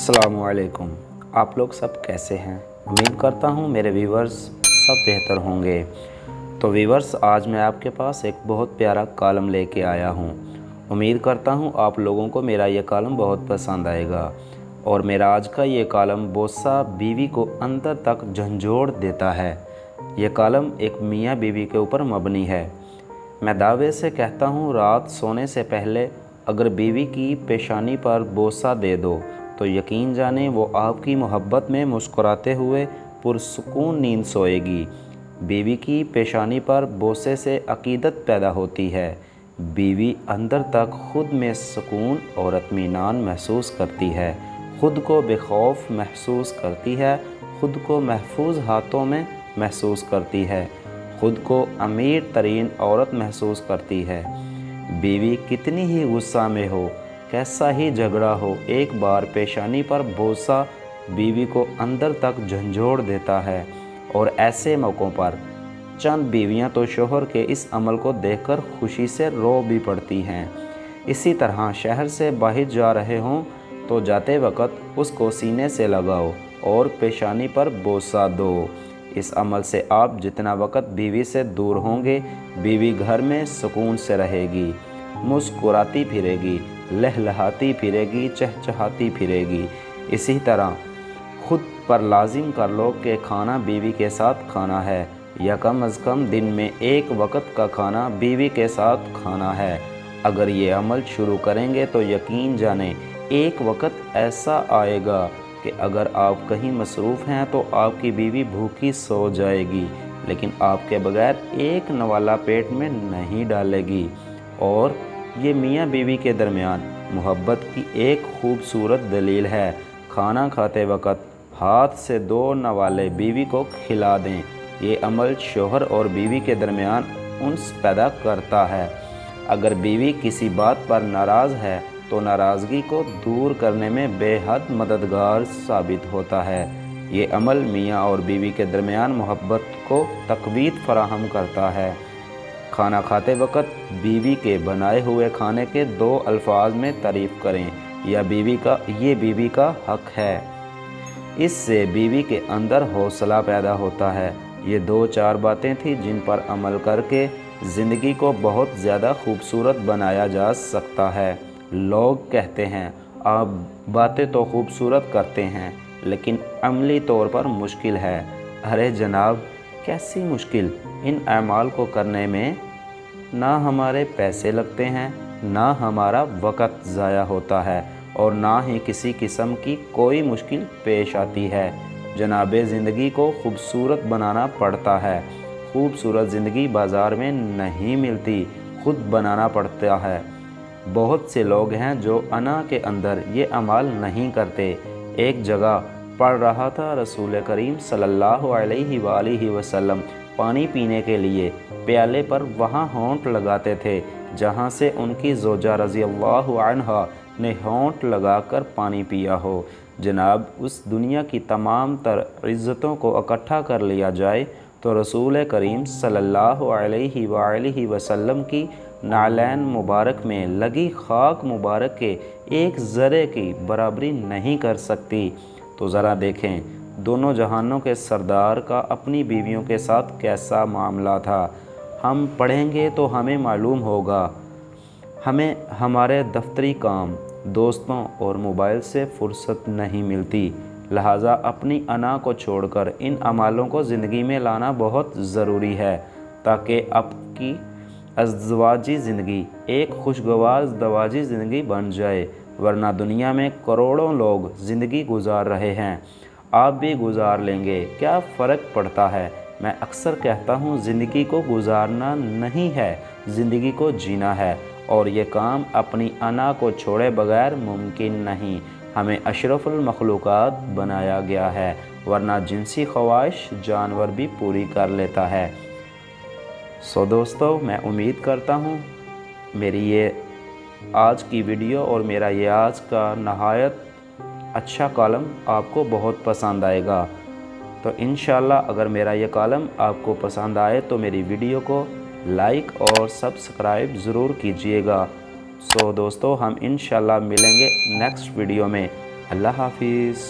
अस्सलाम वालेकुम। आप लोग सब कैसे हैं? उम्मीद करता हूँ मेरे व्यूवर्स सब बेहतर होंगे। तो व्यूवर्स, आज मैं आपके पास एक बहुत प्यारा कॉलम लेके आया हूँ। उम्मीद करता हूँ आप लोगों को मेरा ये कॉलम बहुत पसंद आएगा। और मेरा आज का ये कॉलम बोसा बीवी को अंदर तक झंझोड़ देता है। ये कॉलम एक मियाँ बीवी के ऊपर मबनी है। मैं दावे से कहता हूँ, रात सोने से पहले अगर बीवी की पेशानी पर बोसा दे दो तो यकीन जाने वो आपकी मोहब्बत में मुस्कुराते हुए पुरसुकून नींद सोएगी। बीवी की पेशानी पर बोसे से अकीदत पैदा होती है। बीवी अंदर तक खुद में सुकून और इत्मीनान महसूस करती है, खुद को बेखौफ महसूस करती है, खुद को महफूज हाथों में महसूस करती है, खुद को अमीर तरीन औरत महसूस करती है। बीवी कितनी ही गुस्सा में हो, कैसा ही झगड़ा हो, एक बार पेशानी पर बोसा बीवी को अंदर तक झंझोड़ देता है। और ऐसे मौक़ों पर चंद बीवियां तो शोहर के इस अमल को देखकर खुशी से रो भी पड़ती हैं। इसी तरह शहर से बाहर जा रहे हों तो जाते वक्त उसको सीने से लगाओ और पेशानी पर बोसा दो। इस अमल से आप जितना वक्त बीवी से दूर होंगे, बीवी घर में सुकून से रहेगी, मुस्कुराती फिरेगी, लहलहाती फिरेगी, चहचहाती फिरेगी। इसी तरह खुद पर लाजिम कर लो कि खाना बीवी के साथ खाना है, या कम अज़ कम दिन में एक वक्त का खाना बीवी के साथ खाना है। अगर ये अमल शुरू करेंगे तो यकीन जाने एक वक्त ऐसा आएगा कि अगर आप कहीं मसरूफ़ हैं तो आपकी बीवी भूखी सो जाएगी, लेकिन आपके बगैर एक नवाला पेट में नहीं डालेगी। और ये मियाँ बीवी के दरमियान मोहब्बत की एक खूबसूरत दलील है। खाना खाते वक्त हाथ से दो नवाले बीवी को खिला दें। ये अमल शोहर और बीवी के दरमियान उन्स पैदा करता है। अगर बीवी किसी बात पर नाराज़ है तो नाराज़गी को दूर करने में बेहद मददगार साबित होता है। ये अमल मियाँ और बीवी के दरमियान मोहब्बत को तक़वीत फराहम करता है। खाना खाते वक्त बीवी के बनाए हुए खाने के दो अल्फाज में तारीफ़ करें, या ये बीवी का हक़ है। इससे बीवी के अंदर हौसला पैदा होता है। ये दो चार बातें थी जिन पर अमल करके ज़िंदगी को बहुत ज़्यादा खूबसूरत बनाया जा सकता है। लोग कहते हैं आप बातें तो खूबसूरत करते हैं लेकिन अमली तौर पर मुश्किल है। अरे जनाब, कैसी मुश्किल? इन अमाल को करने में ना हमारे पैसे लगते हैं, ना हमारा वक़्त ज़ाया होता है, और ना ही किसी किस्म की कोई मुश्किल पेश आती है। जनाबे ज़िंदगी को खूबसूरत बनाना पड़ता है। खूबसूरत ज़िंदगी बाज़ार में नहीं मिलती, खुद बनाना पड़ता है। बहुत से लोग हैं जो अना के अंदर ये अमाल नहीं करते। एक जगह पढ़ रहा था, रसूल करीम सल्लल्लाहु अलैहि वसल्लम पानी पीने के लिए प्याले पर वहाँ होंठ लगाते थे जहाँ से उनकी ज़ौजा रज़ी अल्लाहु अन्हा ने होंठ लगाकर पानी पिया हो। जनाब, उस दुनिया की तमाम तर इज़्ज़तों को इकट्ठा कर लिया जाए तो रसूल करीम सल्लल्लाहु अलैहि वसल्लम की नालैन मुबारक में लगी खाक मुबारक के एक ज़रे की बराबरी नहीं कर सकती। तो ज़रा देखें, दोनों जहानों के सरदार का अपनी बीवियों के साथ कैसा मामला था। हम पढ़ेंगे तो हमें मालूम होगा। हमें हमारे दफ्तरी काम, दोस्तों और मोबाइल से फ़ुर्सत नहीं मिलती, लिहाजा अपनी अना को छोड़कर इन अमालों को ज़िंदगी में लाना बहुत ज़रूरी है ताकि आपकी अज़वाजी ज़िंदगी एक खुशगवार ज़वाजी ज़िंदगी बन जाए। वरना दुनिया में करोड़ों लोग ज़िंदगी गुजार रहे हैं, आप भी गुजार लेंगे, क्या फ़र्क पड़ता है। मैं अक्सर कहता हूँ, ज़िंदगी को गुजारना नहीं है, ज़िंदगी को जीना है, और ये काम अपनी अना को छोड़े बगैर मुमकिन नहीं। हमें अशरफुल मखलूक़ात बनाया गया है, वरना जिनसी ख्वाहिश जानवर भी पूरी कर लेता है। सो दोस्तों, मैं उम्मीद करता हूँ मेरी ये आज की वीडियो और मेरा ये आज का नहायत अच्छा कॉलम आपको बहुत पसंद आएगा। तो इंशाल्लाह अगर मेरा ये कॉलम आपको पसंद आए तो मेरी वीडियो को लाइक और सब्सक्राइब ज़रूर कीजिएगा। सो दोस्तों, हम इंशाल्लाह मिलेंगे नेक्स्ट वीडियो में। اللہ حافظ۔